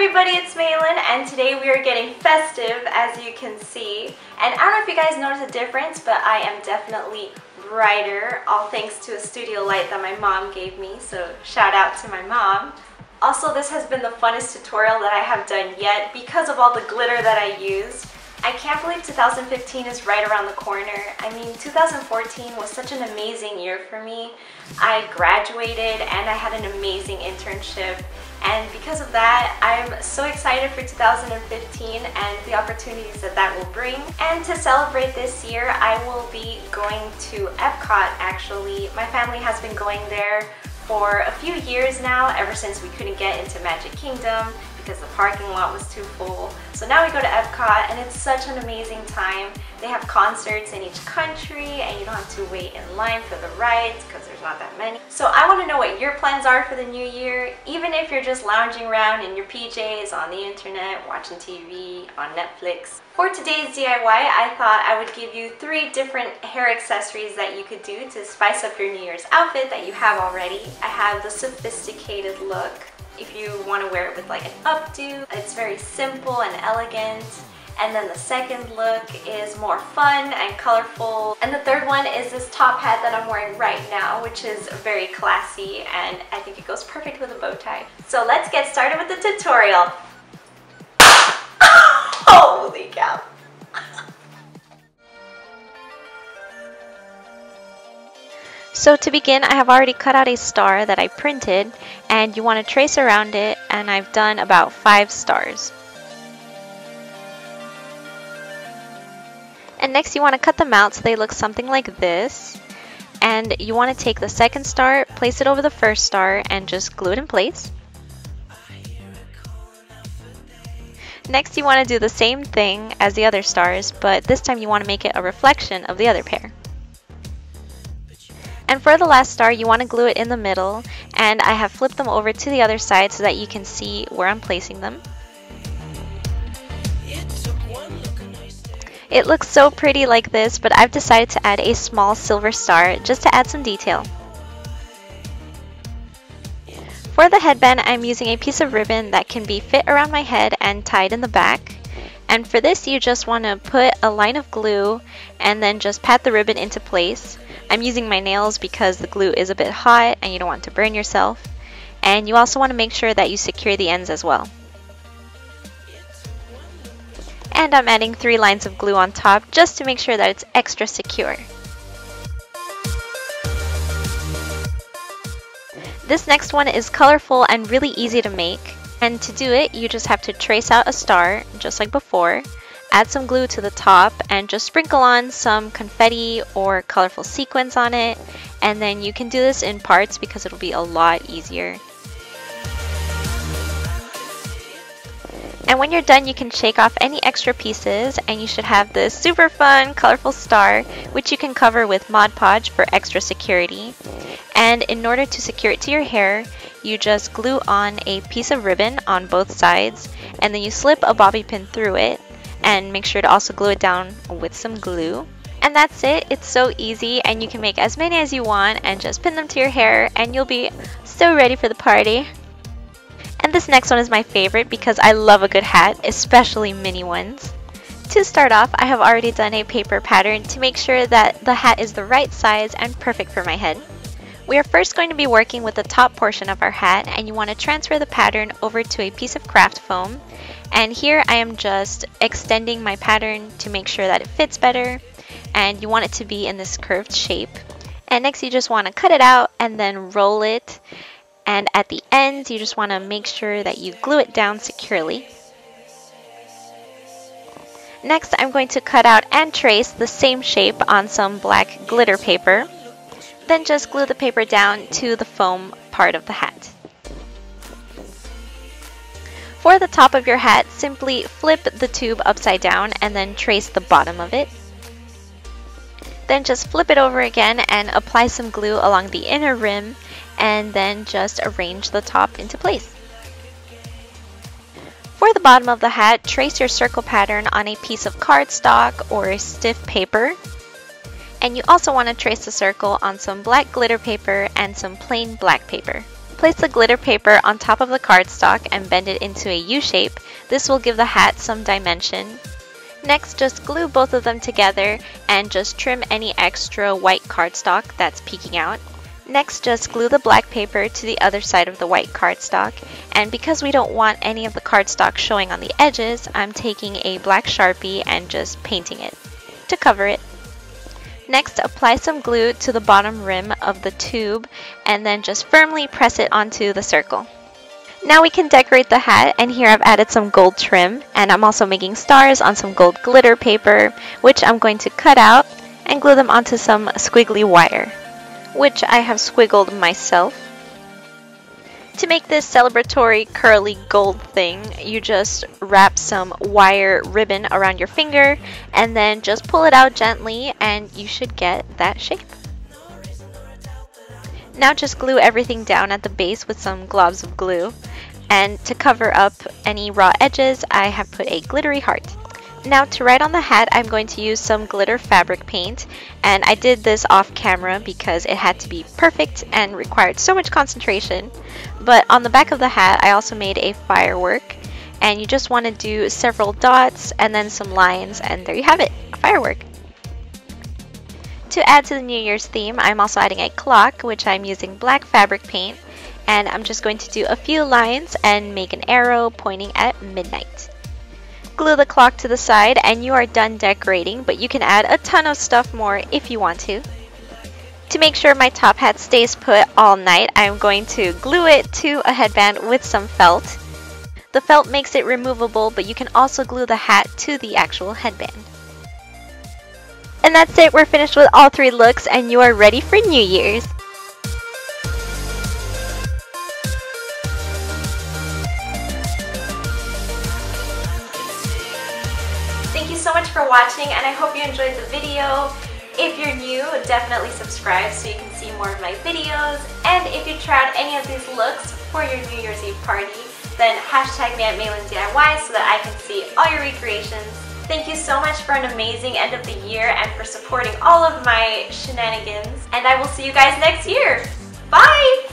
everybody, it's Lynn, and today we are getting festive, as you can see. And I don't know if you guys notice a difference, but I am definitely brighter, all thanks to a studio light that my mom gave me, so shout out to my mom. Also, this has been the funnest tutorial that I have done yet because of all the glitter that I used. I can't believe 2015 is right around the corner. I mean, 2014 was such an amazing year for me. I graduated and I had an amazing internship. And because of that, I'm so excited for 2015 and the opportunities that that will bring. And to celebrate this year, I will be going to Epcot actually. My family has been going there for a few years now, ever since we couldn't get into Magic Kingdom because the parking lot was too full. So now we go to Epcot and it's such an amazing time. They have concerts in each country and you don't have to wait in line for the rides because there's not that many. So I want to know what your plans are for the new year, even if you're just lounging around in your PJs on the internet, watching TV, on Netflix. For today's DIY, I thought I would give you 3 different hair accessories that you could do to spice up your New Year's outfit that you have already. I have the sophisticated look. If you want to wear it with like an updo, it's very simple and elegant. And then the second look is more fun and colorful. And the third one is this top hat that I'm wearing right now, which is very classy and I think it goes perfect with a bow tie. So let's get started with the tutorial. Holy cow! So to begin, I have already cut out a star that I printed, and you want to trace around it, and I've done about 5 stars. And next you want to cut them out so they look something like this. And you want to take the second star, place it over the first star, and just glue it in place. Next you want to do the same thing as the other stars, but this time you want to make it a reflection of the other pair. And for the last star, you want to glue it in the middle, and I have flipped them over to the other side so that you can see where I'm placing them. It looks so pretty like this, but I've decided to add a small silver star just to add some detail. For the headband, I'm using a piece of ribbon that can be fit around my head and tied in the back. And for this, you just want to put a line of glue and then just pat the ribbon into place. I'm using my nails because the glue is a bit hot and you don't want to burn yourself. And you also want to make sure that you secure the ends as well. And I'm adding 3 lines of glue on top just to make sure that it's extra secure. This next one is colorful and really easy to make. And to do it, you just have to trace out a star, just like before, add some glue to the top, and just sprinkle on some confetti or colorful sequins on it. And then you can do this in parts because it'll be a lot easier. And when you're done, you can shake off any extra pieces, and you should have this super fun, colorful star, which you can cover with Mod Podge for extra security. And in order to secure it to your hair, you just glue on a piece of ribbon on both sides, and then you slip a bobby pin through it, and make sure to also glue it down with some glue. And that's it. It's so easy, and you can make as many as you want and just pin them to your hair, and you'll be so ready for the party. And this next one is my favorite because I love a good hat, especially mini ones. To start off, I have already done a paper pattern to make sure that the hat is the right size and perfect for my head. We are first going to be working with the top portion of our hat, and you want to transfer the pattern over to a piece of craft foam. And here I am just extending my pattern to make sure that it fits better, and you want it to be in this curved shape. And next you just want to cut it out and then roll it. And at the ends, you just want to make sure that you glue it down securely. Next, I'm going to cut out and trace the same shape on some black glitter paper. Then just glue the paper down to the foam part of the hat. For the top of your hat, simply flip the tube upside down and then trace the bottom of it. Then just flip it over again and apply some glue along the inner rim, and then just arrange the top into place. For the bottom of the hat, trace your circle pattern on a piece of cardstock or stiff paper. And you also want to trace the circle on some black glitter paper and some plain black paper. Place the glitter paper on top of the cardstock and bend it into a U shape. This will give the hat some dimension. Next, just glue both of them together and just trim any extra white cardstock that's peeking out. Next, just glue the black paper to the other side of the white cardstock, and because we don't want any of the cardstock showing on the edges, I'm taking a black Sharpie and just painting it to cover it. Next, apply some glue to the bottom rim of the tube and then just firmly press it onto the circle. Now we can decorate the hat, and here I've added some gold trim, and I'm also making stars on some gold glitter paper, which I'm going to cut out and glue them onto some squiggly wire, which I have squiggled myself. To make this celebratory curly gold thing, you just wrap some wire ribbon around your finger and then just pull it out gently and you should get that shape. Now just glue everything down at the base with some globs of glue, and to cover up any raw edges I have put a glittery heart. Now to write on the hat, I'm going to use some glitter fabric paint, and I did this off camera because it had to be perfect and required so much concentration. But on the back of the hat I also made a firework, and you just want to do several dots and then some lines, and there you have it, a firework. To add to the New Year's theme, I'm also adding a clock, which I'm using black fabric paint, and I'm just going to do a few lines and make an arrow pointing at midnight. Glue the clock to the side and you are done decorating, but you can add a ton of stuff more if you want to. To make sure my top hat stays put all night, I'm going to glue it to a headband with some felt. The felt makes it removable, but you can also glue the hat to the actual headband. And that's it, we're finished with all three looks and you are ready for New Year's. Thank you so much for watching, and I hope you enjoyed the video. If you're new, definitely subscribe so you can see more of my videos. And if you tried any of these looks for your New Year's Eve party, then hashtag me at MaylinDIY so that I can see all your recreations. Thank you so much for an amazing end of the year and for supporting all of my shenanigans. And I will see you guys next year. Bye!